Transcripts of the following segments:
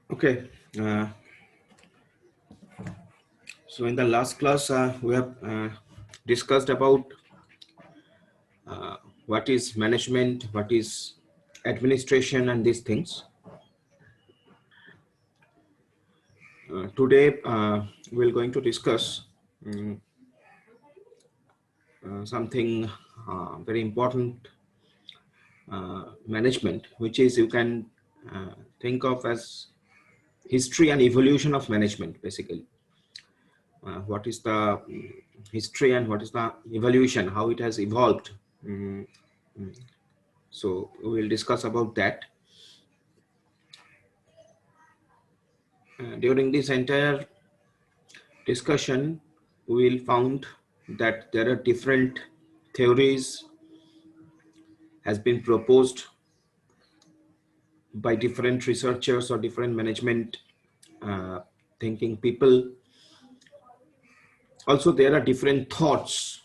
Okay, so in the last class, we have discussed about what is management, what is administration, and these things. Today, we're going to discuss um, something very important, management, which is you can think of as history and evolution of management, basically. What is the history and what is the evolution, how it has evolved. Mm, So we'll discuss about that. During this entire discussion, we'll found that there are different theories has been proposed by different researchers or different management uh, thinking people. Also, there are different thoughts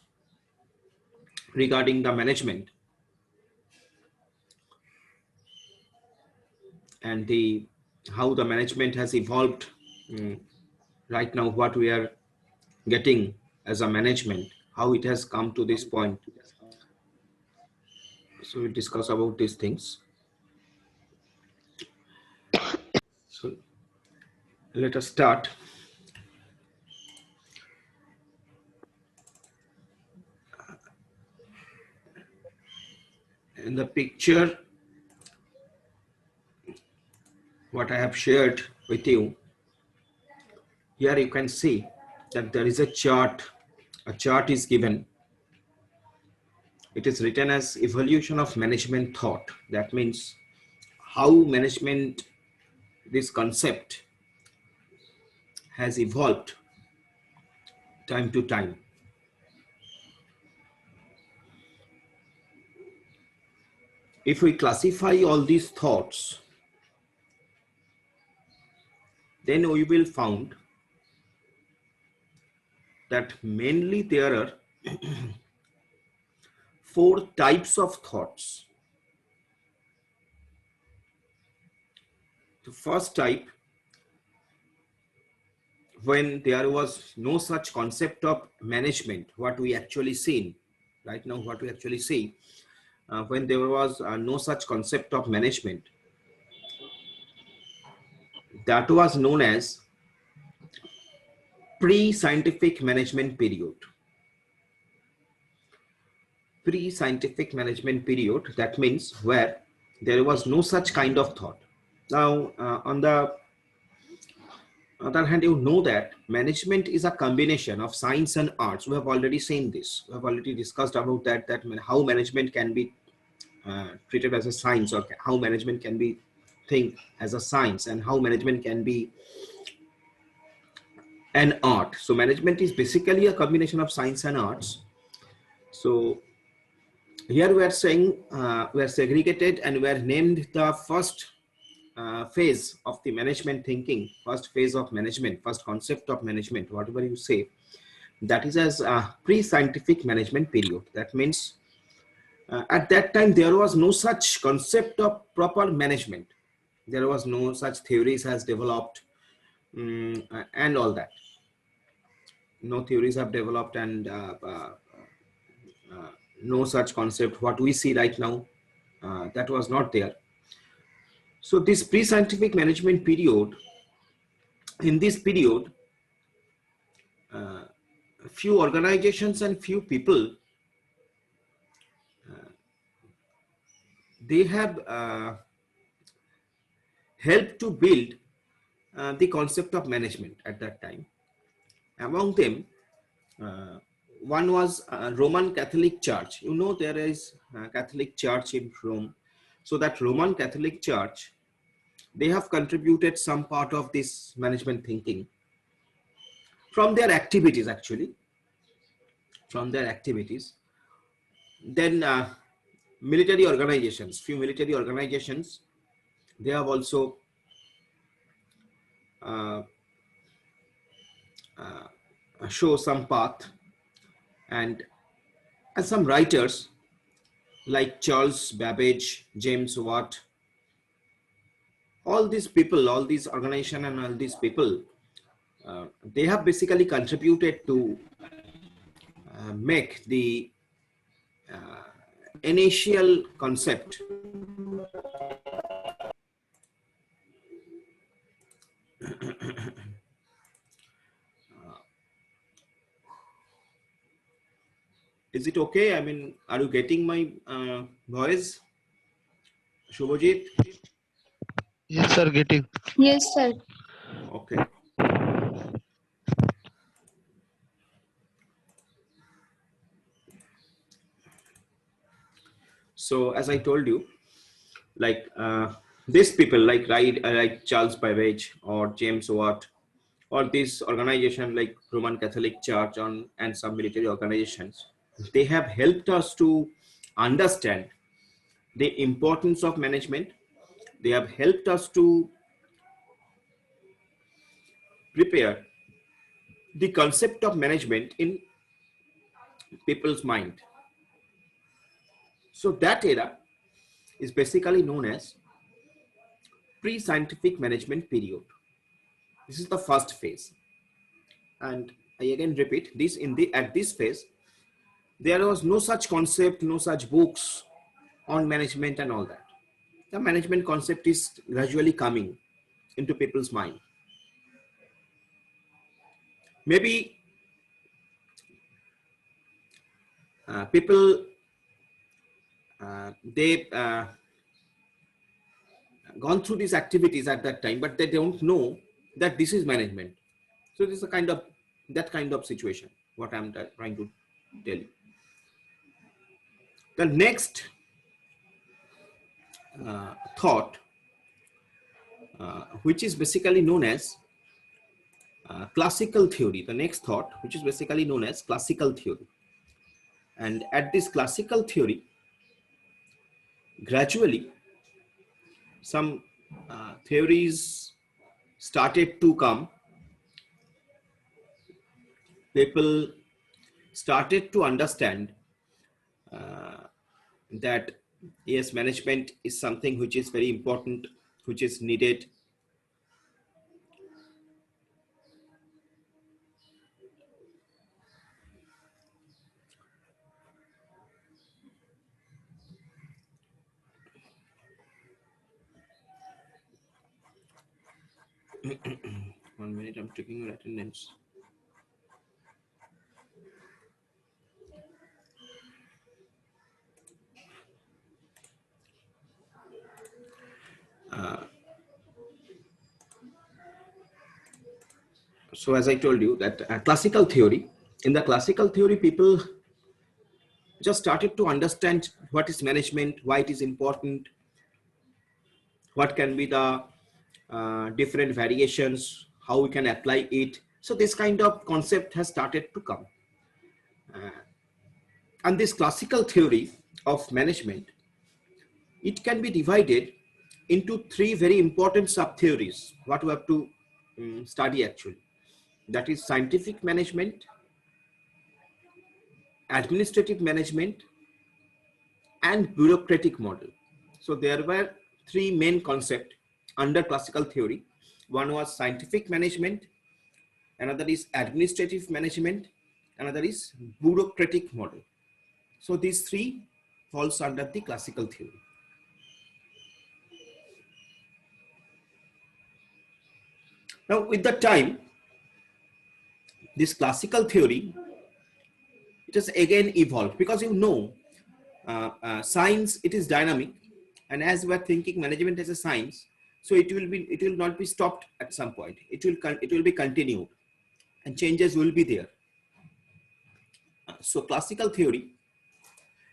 regarding the management and the how the management has evolved. Right now, what we are getting as a management, how it has come to this point. So we'll discuss about these things. So let us start. In the picture, what I have shared with you, here you can see that there is a chart. A chart is given. It is written as evolution of management thought. That means how management, this concept, has evolved time to time. If we classify all these thoughts, then we will find that mainly there are four types of thoughts. The first type, when there was no such concept of management, what we actually see right now, what we actually see, when there was no such concept of management, that was known as pre-scientific management period. Pre-scientific management period, that means where there was no such kind of thought. Now, on the other hand, you know that management is a combination of science and arts. We have already seen this. We have already discussed about that, how management can be treated as a science, or how management can be think as a science, and how management can be an art. So management is basically a combination of science and arts. So here we are saying we are segregated and we are named the first phase of the management thinking, first phase of management, first concept of management, whatever you say, that is as a pre-scientific management period. That means at that time there was no such concept of proper management. There was no such theories has developed, and all that. No theories have developed, and no such concept what we see right now, that was not there. So this pre-scientific management period, in this period, few organizations and few people, they have helped to build the concept of management at that time. Among them, uh, one was Roman Catholic Church. You know, there is a Catholic Church in Rome. So that Roman Catholic Church, they have contributed some part of this management thinking from their activities, actually, from their activities. Then military organizations, few military organizations, they have also uh, show some path, and some writers like Charles Babbage, James Watt, all these people, all these organization and all these people, they have basically contributed to make the initial concept is it okay? I mean, are you getting my voice, Shubhajit? Yes, sir, getting. Yes, sir. Okay. So as I told you, like these people like Charles Babbage or James Watt, or this organization like Roman Catholic Church and some military organizations, they have helped us to understand the importance of management. They have helped us to prepare the concept of management in people's mind. So that era is basically known as pre-scientific management period. This is the first phase. And I again repeat this, at this phase, there was no such concept, no such books on management and all that. The management concept is gradually coming into people's mind. Maybe people they gone through these activities at that time, but they don't know that this is management. So this is a kind of that kind of situation. What I'm trying to tell you. The next thought, which is basically known as classical theory. The next thought, which is basically known as classical theory. And at this classical theory, gradually some theories started to come. People started to understand that yes, management is something which is very important, which is needed. One minute, I'm checking your attendance. So as I told you that classical theory, in the classical theory, people just started to understand what is management, why it is important, what can be the different variations, how we can apply it. So this kind of concept has started to come. And this classical theory of management, it can be divided into three very important sub-theories, what we have to study actually. That is scientific management, administrative management, and bureaucratic model. So there were three main concepts under classical theory. One was scientific management, another is administrative management, another is bureaucratic model. So these three falls under the classical theory. Now with the time, this classical theory, it has again evolved, because you know science, it is dynamic, and as we are thinking management as a science, so it will not be stopped at some point. It will be continued, and changes will be there. So classical theory,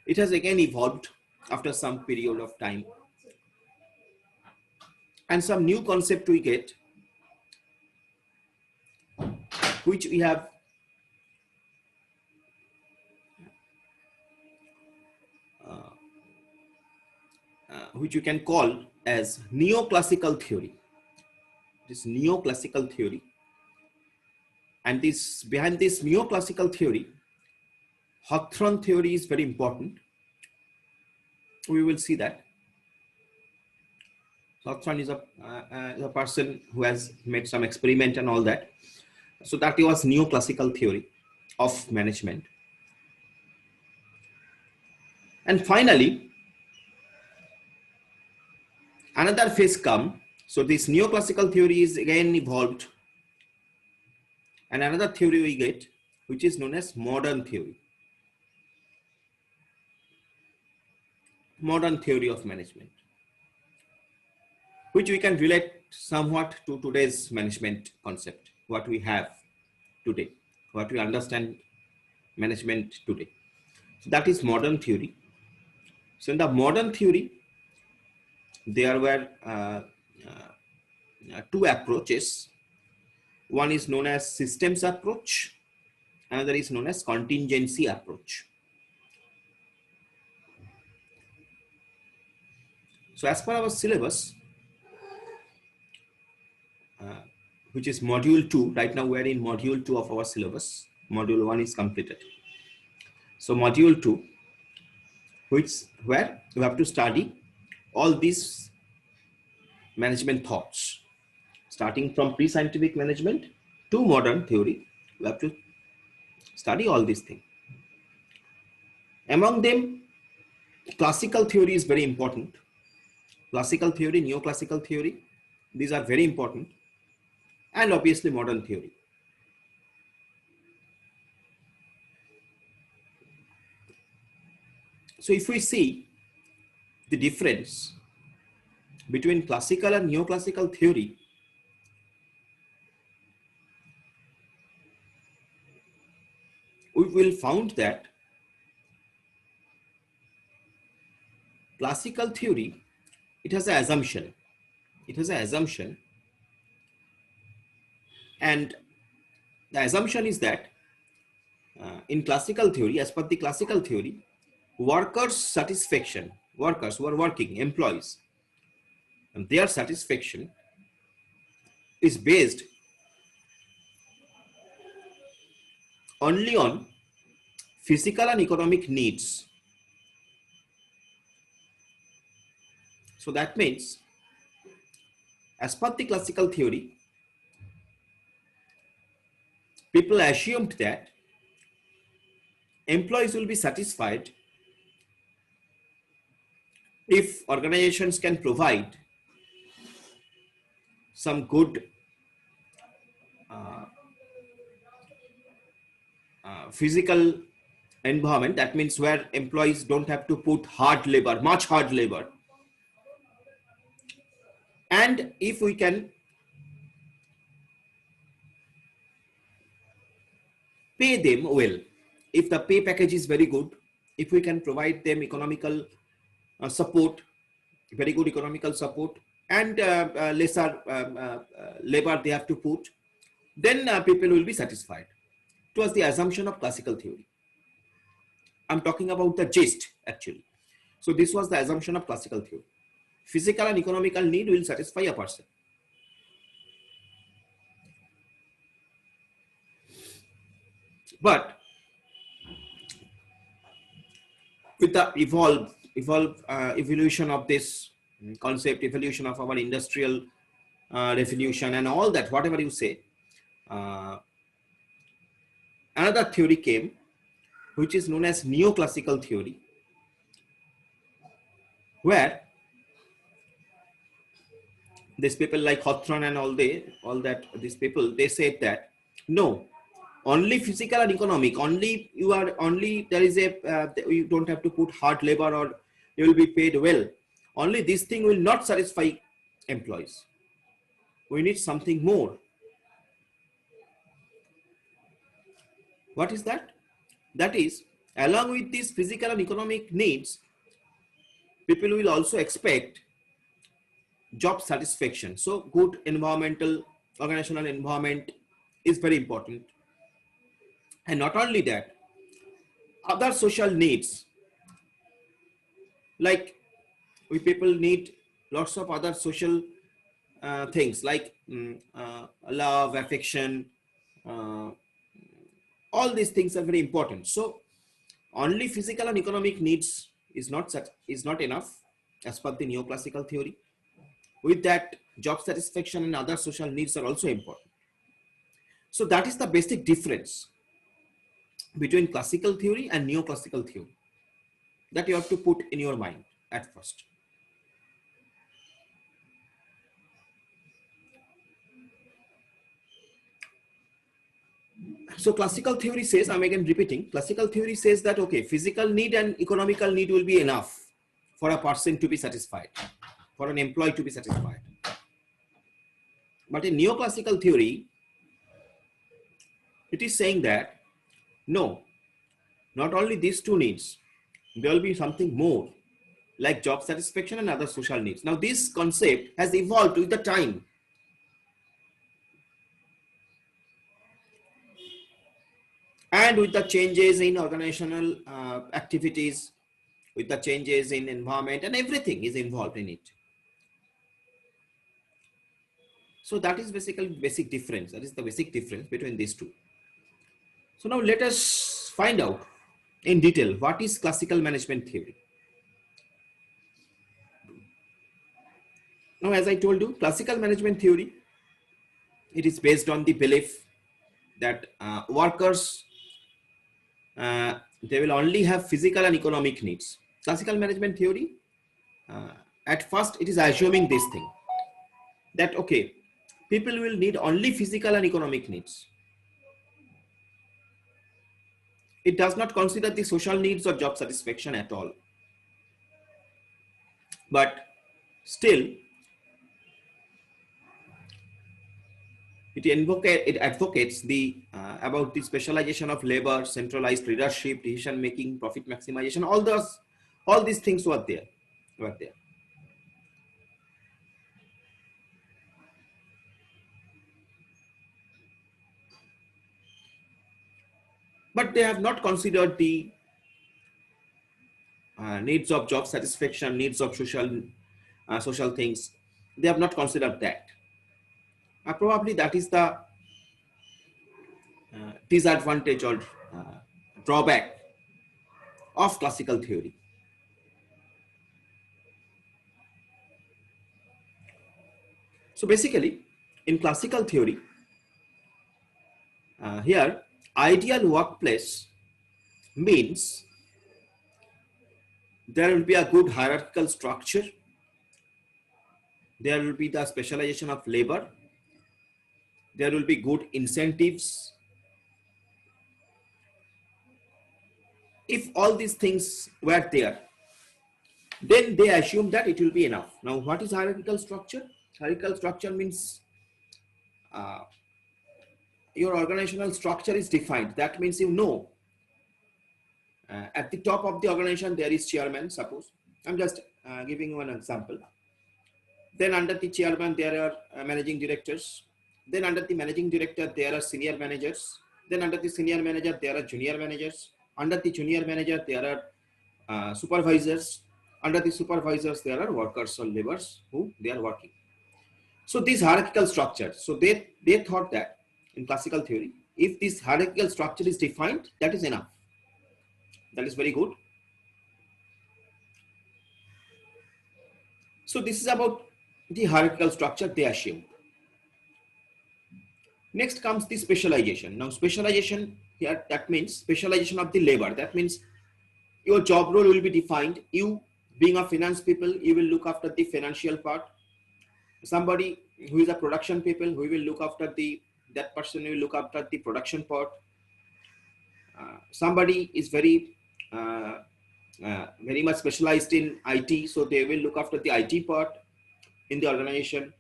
it has again evolved after some period of time, and some new concept we get, which we have which you can call as neoclassical theory. This neoclassical theory, and this behind this neoclassical theory, Hawthorne theory is very important. We will see that. Hawthorne is a person who has made some experiment and all that. So that was neoclassical theory of management. And finally, another phase come. So this neoclassical theory is again evolved, and another theory we get, which is known as modern theory. Modern theory of management, which we can relate somewhat to today's management concept, what we have today, what we understand management today. So that is modern theory. So in the modern theory, there were two approaches. One is known as systems approach, another is known as contingency approach. So as per our syllabus, which is module 2, right now we are in module 2 of our syllabus. Module 1 is completed. So module 2, where you have to study all these management thoughts, starting from pre-scientific management to modern theory. You have to study all these things. Among them, classical theory is very important. Classical theory, neoclassical theory, these are very important. And obviously modern theory. So if we see the difference between classical and neoclassical theory, we will find that classical theory, it has an assumption. It has an assumption. And the assumption is that in classical theory, as per the classical theory, workers' satisfaction, workers who are working, employees, and their satisfaction is based only on physical and economic needs. So that means, as per the classical theory, people assumed that employees will be satisfied if organizations can provide some good physical environment. That means where employees don't have to put hard labor, much hard labor. And if we can pay them well, if the pay package is very good, if we can provide them economical support, very good economical support, and lesser labor they have to put, then people will be satisfied. It was the assumption of classical theory. I'm talking about the gist actually. So this was the assumption of classical theory. Physical and economical need will satisfy a person. But with the evolution of this concept, evolution of our industrial revolution and all that, whatever you say, another theory came, which is known as neoclassical theory, where these people like Hawthorne and these people, they said that no, only physical and economic, there is you don't have to put hard labor or you will be paid well. Only this thing will not satisfy employees. We need something more. What is that? That is, along with these physical and economic needs, people will also expect job satisfaction. So good organizational environment is very important. And not only that, other social needs, like we people need lots of other social things like love, affection, all these things are very important. So only physical and economic needs is not enough as per the neoclassical theory. with that, job satisfaction and other social needs are also important. So that is the basic difference between classical theory and neoclassical theory that you have to put in your mind at first. So classical theory says, I'm again repeating, classical theory says that, okay, physical need and economical need will be enough for a person to be satisfied, for an employee to be satisfied. But in neoclassical theory, it is saying that, no, not only these two needs, there will be something more, like job satisfaction and other social needs. Now, this concept has evolved with the time. And with the changes in organizational activities, with the changes in environment, and everything is involved in it. So that is basically basic difference. That is the basic difference between these two. So now let us find out in detail what is classical management theory. Now, as I told you, classical management theory, it is based on the belief that workers, they will only have physical and economic needs. Classical management theory, at first it is assuming this thing, that okay, people will need only physical and economic needs. It does not consider the social needs or job satisfaction at all. But still, it advocates the about the specialization of labor, centralized leadership, decision making, profit maximization. All these things were there. But they have not considered the needs of job satisfaction, needs of social things. They have not considered that. Probably that is the disadvantage or drawback of classical theory. So basically, in classical theory, here, ideal workplace means there will be a good hierarchical structure, there will be the specialization of labor, there will be good incentives. If all these things were there, then they assume that it will be enough. Now, what is hierarchical structure? Hierarchical structure means your organizational structure is defined. That means you know at the top of the organization there is chairman, suppose. I'm just giving you an example. Then under the chairman there are managing directors. Then under the managing director there are senior managers. Then under the senior manager there are junior managers. Under the junior manager there are supervisors. Under the supervisors there are workers or laborers who they are working. So this hierarchical structure. So they thought that in classical theory, if this hierarchical structure is defined, that is enough. That is very good. So this is about the hierarchical structure they assume. Next comes the specialization. Now specialization here, that means specialization of the labor. That means your job role will be defined. You being a finance people, you will look after the financial part. Somebody who is a production people, who will look after that person will look after the production part. Somebody is very much specialized in IT, so they will look after the IT part in the organization,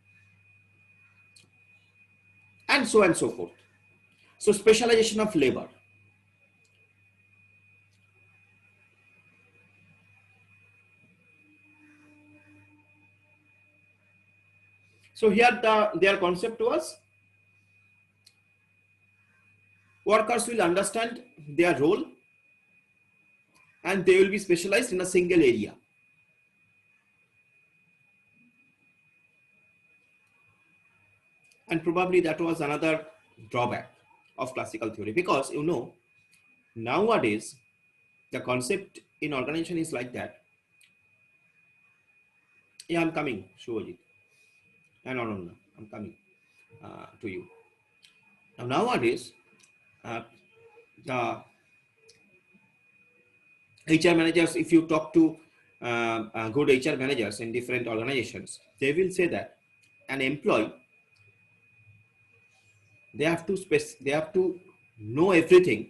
and so on and so forth. So specialization of labor. So here their concept was workers will understand their role and they will be specialized in a single area. And probably that was another drawback of classical theory, because you know, nowadays the concept in organization is like that. Yeah, I'm coming, Shubhajit. and Ananda. I'm coming to you. Now, nowadays, the HR managers, if you talk to good HR managers in different organizations, they will say that an employee, they have to know everything,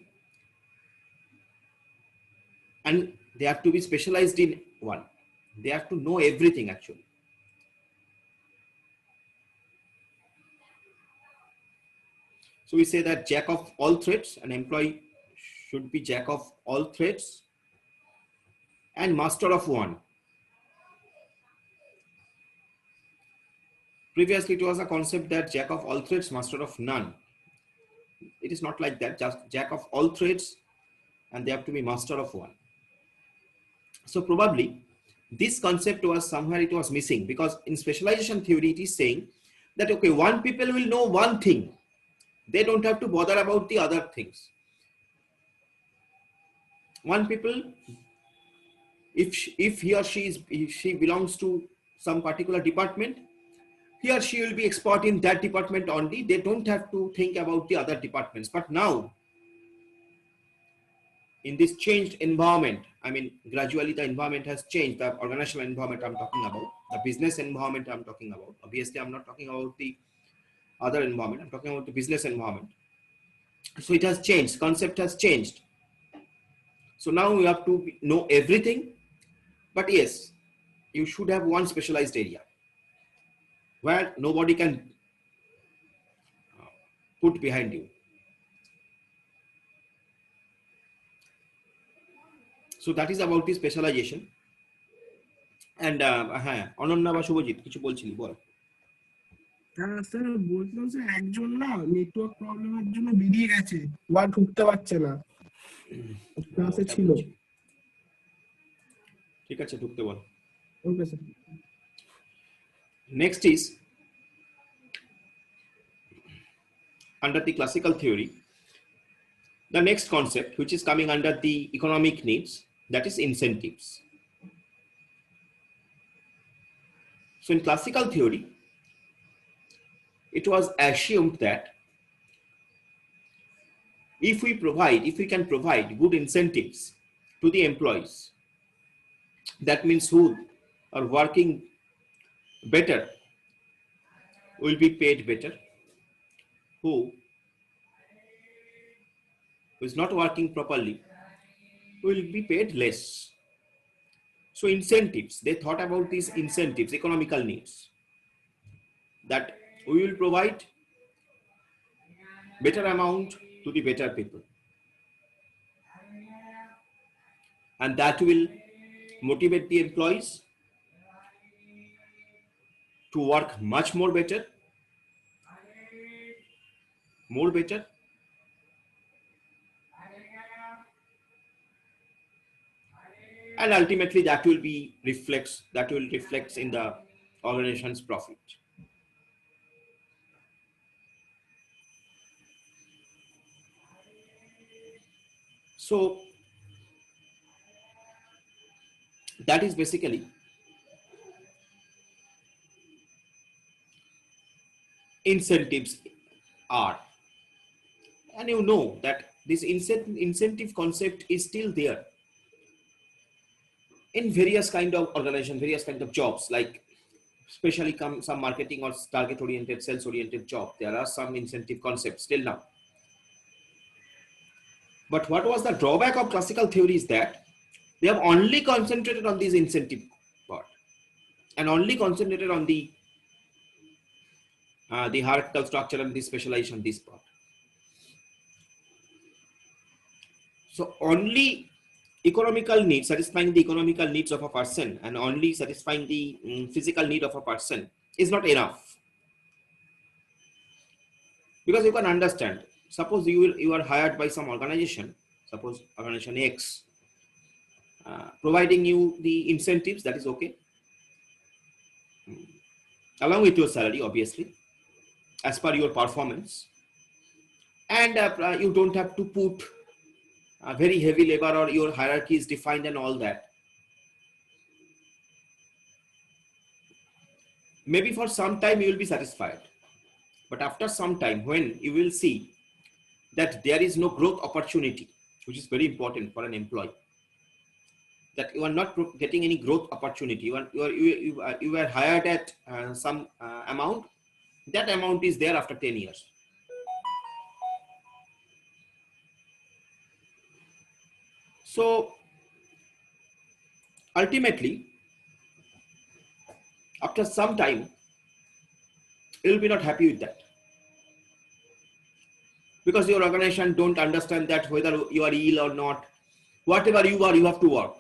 and they have to be specialized in one. They have to know everything actually. So we say that jack of all trades, an employee should be jack of all trades and master of one. Previously, it was a concept that jack of all trades, master of none. It is not like that, just jack of all trades and they have to be master of one. So probably this concept was somewhere it was missing, because in specialization theory, it is saying that, okay, one people will know one thing. They don't have to bother about the other things. One people, if he or she belongs to some particular department, he or she will be expert in that department only. They don't have to think about the other departments. But now, in this changed environment, I mean, gradually the environment has changed. The organizational environment I'm talking about, the business environment I'm talking about. Obviously, I'm not talking about the other environment. I'm talking about the business environment. So it has changed. Concept has changed. So now you have to know everything. But yes, you should have one specialized area where nobody can put behind you. So that is about the specialization. And হ্যাঁ অনন্যা বা শুভজিৎ কিছু বলছিলি বল। Sir বলছিলাম sir একজন না network প্রবলেমের জন্য বেরিয়ে গেছে, বা ঢুকতে পারছে না, ক্লাসে ছিল। ঠিক আছে, ঢুকতে বল। Okay sir. Next is under the classical theory, the next concept which is coming under the economic needs, that is incentives. So in classical theory, it was assumed that if we can provide good incentives to the employees, that means who are working better will be paid better, who is not working properly will be paid less. So incentives, they thought about these incentives, economical needs, that we will provide better amount to the better people, and that will motivate the employees to work much more better, and ultimately that will reflects in the organization's profit. So that is basically incentives are. And you know that this incentive concept is still there in various kind of organizations, various kind of jobs, like especially some marketing or target oriented, sales oriented job. There are some incentive concepts still now. But what was the drawback of classical theory is that they have only concentrated on this incentive part and only concentrated on the hierarchical structure and the specialization, this part. So only economical needs, satisfying the economical needs of a person and only satisfying the physical need of a person is not enough. Because you can understand, suppose you are hired by some organization, suppose organization X, providing you the incentives, that is okay, along with your salary, obviously, as per your performance, and you don't have to put very heavy labor, or your hierarchy is defined and all that. maybe for some time you will be satisfied, but after some time, when you will see that there is no growth opportunity, which is very important for an employee, that you are not getting any growth opportunity, you are hired at some amount, that amount is there after 10 years. So ultimately, after some time, you will be not happy with that, because your organization don't understand that whether you are ill or not, whatever you are, you have to work.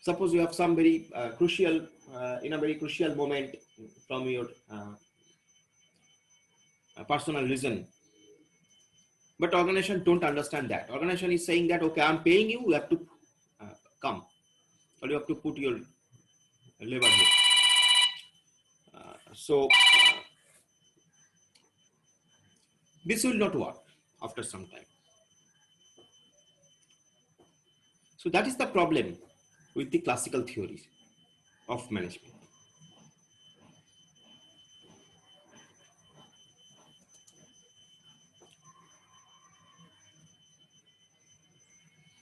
Suppose you have some very crucial, in a very crucial moment from your personal reason, but organization don't understand that. Organization is saying that, okay, I'm paying you, you have to come, or you have to put your labor here. So this will not work after some time. So that is the problem with the classical theories of management.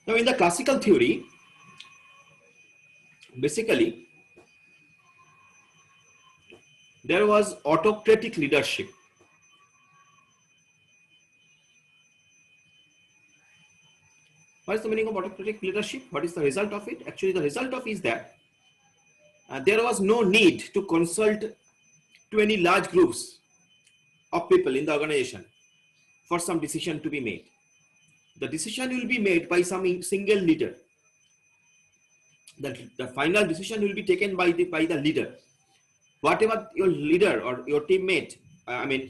Now, in the classical theory, basically, there was autocratic leadership. What is the meaning of autocratic leadership? What is the result of it? Actually, the result of it is that there was no need to consult to any large groups of people in the organization for some decision to be made. The decision will be made by some single leader. The final decision will be taken by the leader. Whatever your leader or your teammate,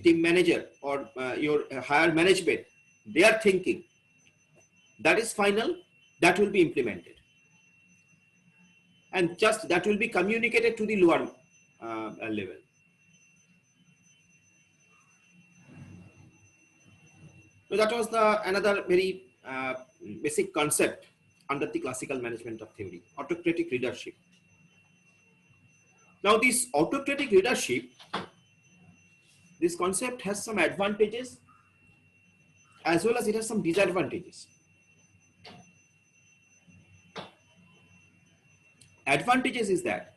team manager or your higher management, they are thinking, that is final, that will be implemented. And just that will be communicated to the lower level. So that was another very basic concept under the classical management of theory, autocratic leadership. Now this autocratic leadership, this concept has some advantages as well as it has some disadvantages. Advantages is that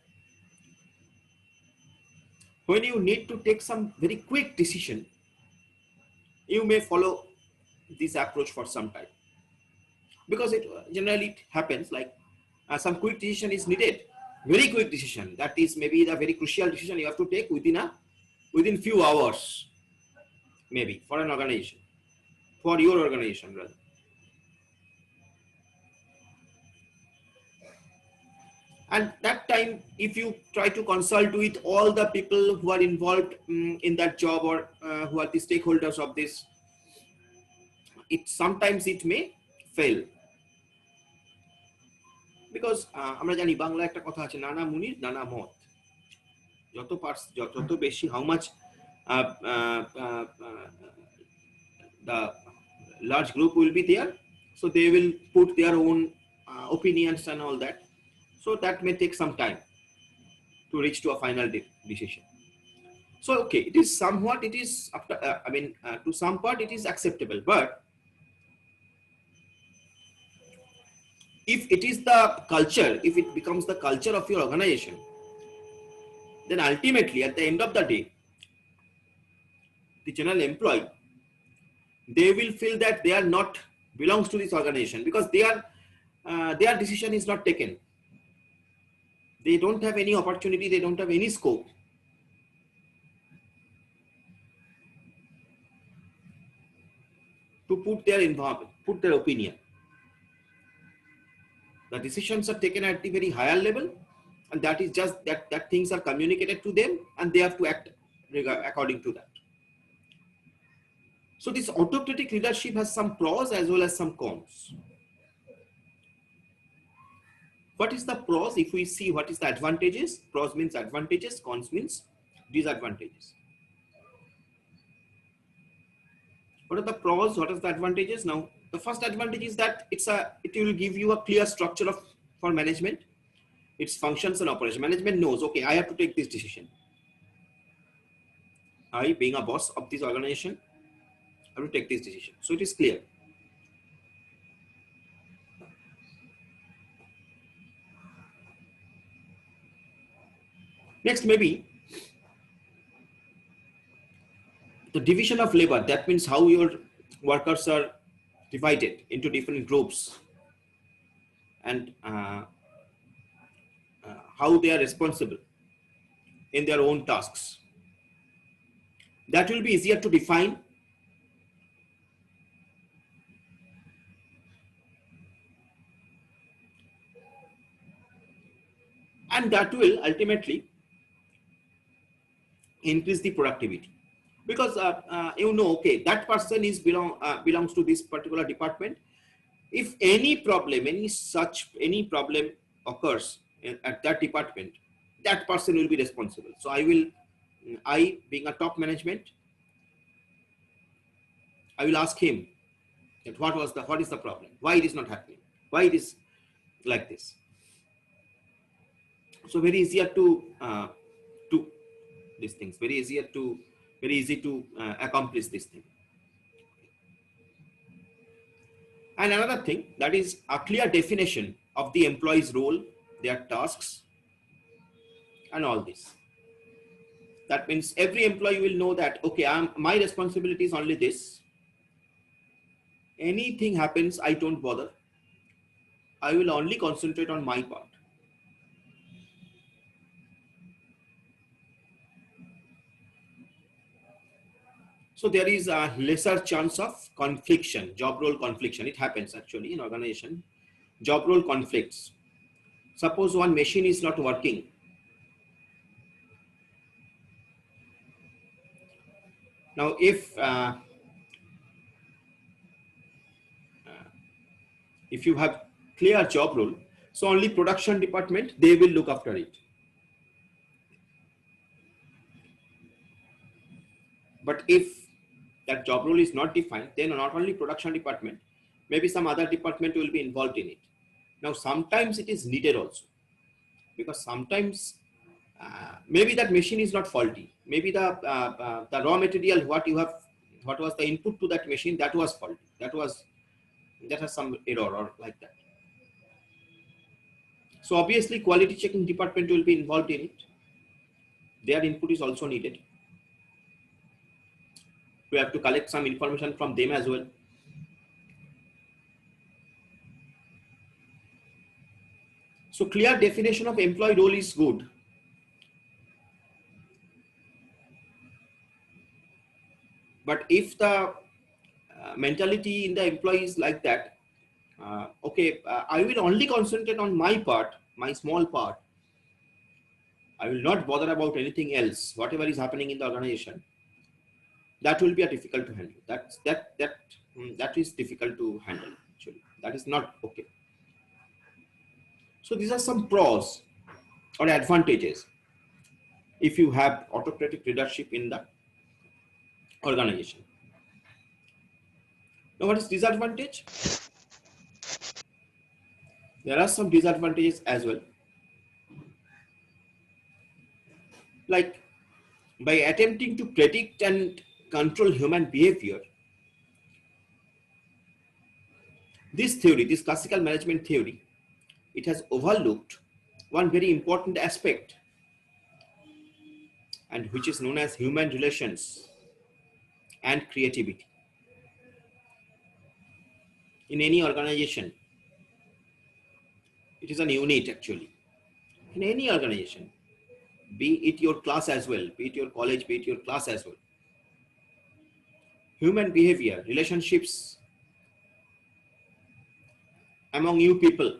when you need to take some very quick decision, you may follow this approach for some time, because it generally happens like some quick decision is needed, very quick decision, that is maybe the very crucial decision you have to take within few hours, maybe for an organization, for your organization rather. And that time, if you try to consult with all the people who are involved in that job or who are the stakeholders of this, sometimes it may fail. Because আমরা জানি বাংলা একটা কথা আছে, নানা মুনির নানা মত, যত বেশি how much the large group will be there, so they will put their own opinions and all that. So that may take some time to reach to a final decision. So okay, it is somewhat, it is after to some part it is acceptable, but if it is the culture, if it becomes the culture of your organization, then ultimately at the end of the day, the general employee, they will feel that they are not belongs to this organization, because their decision is not taken. They don't have any opportunity, they don't have any scope to put their opinion. The decisions are taken at the very higher level, and that is just that things are communicated to them and they have to act according to that. So this autocratic leadership has some pros as well as some cons. What is the pros? If we see what is the advantages, pros means advantages, cons means disadvantages. What are the pros? What are the advantages? Now, the first advantage is that it will give you a clear structure for management. its functions and operation. Management knows, okay, I have to take this decision. I, being a boss of this organization, I have to take this decision. So it is clear. Next, maybe the division of labor. That means how your workers are divided into different groups, and how they are responsible in their own tasks. That will be easier to define. And that will ultimately increase the productivity, because you know, okay, that person is belongs to this particular department. If any problem, any problem occurs at that department, that person will be responsible. So I being a top management, I will ask him that what is the problem, why it is not happening, why it is like this. So very easier to these things, very easy to accomplish this thing. And another thing, that is a clear definition of the employee's role, their tasks, and all this. That means every employee will know that, okay, my responsibility is only this. Anything happens, I don't bother. I will only concentrate on my part. So there is a lesser chance of confliction, job role confliction. It happens actually in organization. Job role conflicts. Suppose one machine is not working. Now, if you have clear job role, so only production department, they will look after it. But if that job role is not defined, then not only production department, maybe some other department will be involved in it. Now, sometimes it is needed also, because sometimes maybe that machine is not faulty. Maybe the raw material, what was the input to that machine, that was faulty. That has some error or like that. So obviously quality checking department will be involved in it. Their input is also needed. We have to collect some information from them as well. So clear definition of employee role is good. But if the mentality in the employee is like that, okay, I will only concentrate on my part, my small part. I will not bother about anything else, whatever is happening in the organization. That will be difficult to handle. That is difficult to handle actually. That is not okay. So these are some pros or advantages if you have autocratic leadership in the organization. Now, what is disadvantage? There are some disadvantages as well. Like, by attempting to predict and control human behavior, this theory, this classical management theory, it has overlooked one very important aspect, and which is known as human relations and creativity. In any organization, it is an unit actually. In any organization, be it your class as well, be it your college, be it your class as well. Human behavior, relationships among you people,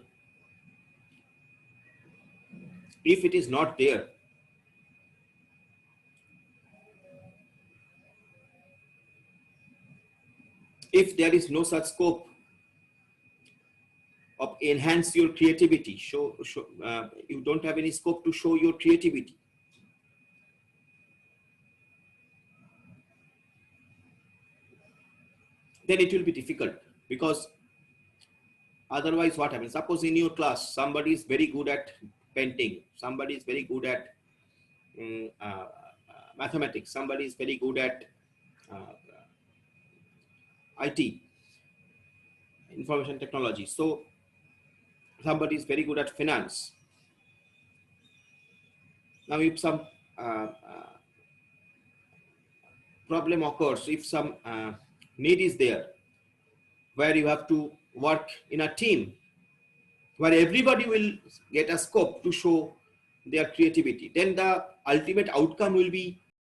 if it is not there, if there is no such scope of enhance your creativity, you don't have any scope to show your creativity, then it will be difficult. Because otherwise what happens? Suppose in your class, somebody is very good at painting, somebody is very good at mathematics, somebody is very good at IT, information technology, so somebody is very good at finance. Now if some problem occurs, if some need is there where you have to work in a team, where everybody will get a scope to show their creativity, then the ultimate outcome will be